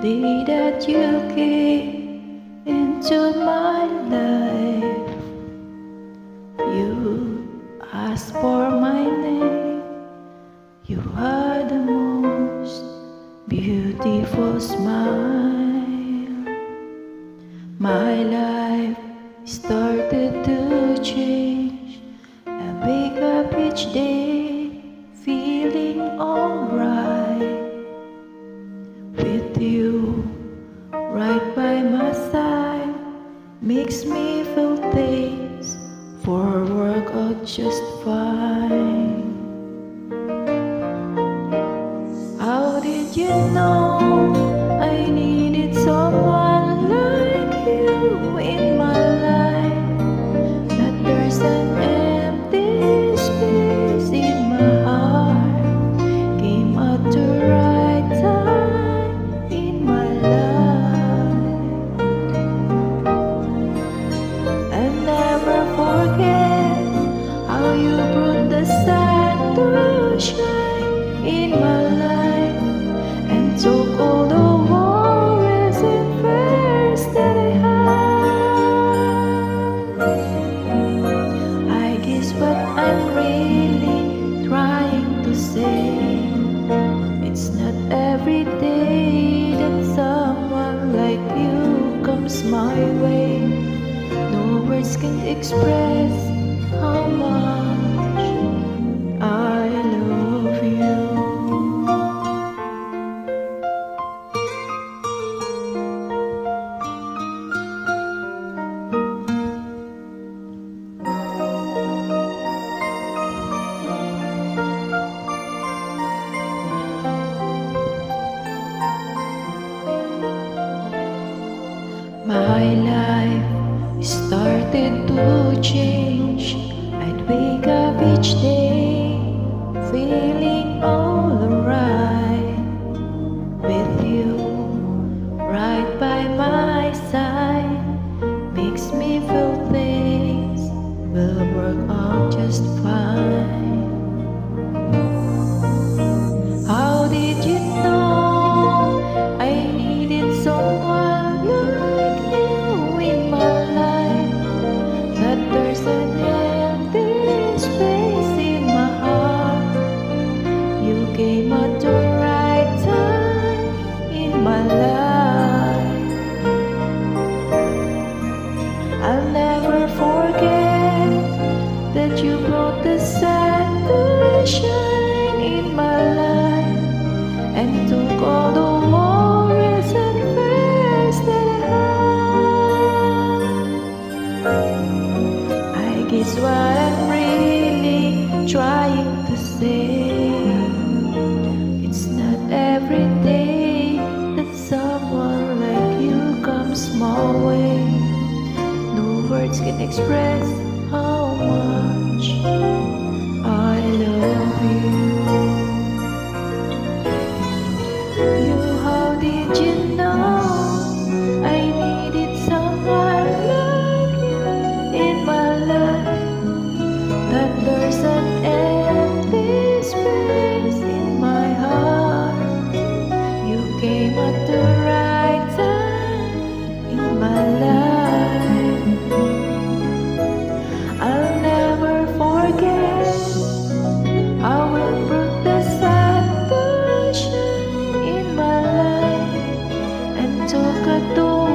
day that you came into my life. You asked for my name. You had the most beautiful smile. My life started to change. I wake up each day feeling alright. With you right by my side makes me feel things for work out just fine. How did you know I needed someone like you in my life? That there's an empty space in my heart came at the right time in my life. I'll never forget how you brought the sun to shine in my life and took all the worries and fears that I had. I guess what I'm really trying to say, it's not every day that someone like you comes my way. No words can express how much I love you. My life started to change. I'd wake up each day feeling alright. With you right by my side makes me feel things will work out just fine. How did you know I needed someone like you in my life? That there's an empty space in my heart. You came at the right time in my life. I'll never forget that you brought the sun to shine in my life and took all the worries and fears that I had. I guess what I'm really trying to say, it's not every day that someone like you comes my way. No words can express how much I love you. How did you know I needed someone like you in my life? That there's an empty space in my heart. You came at the right time in my life. I'll never forget how it brought the sun to shine in my life and took a door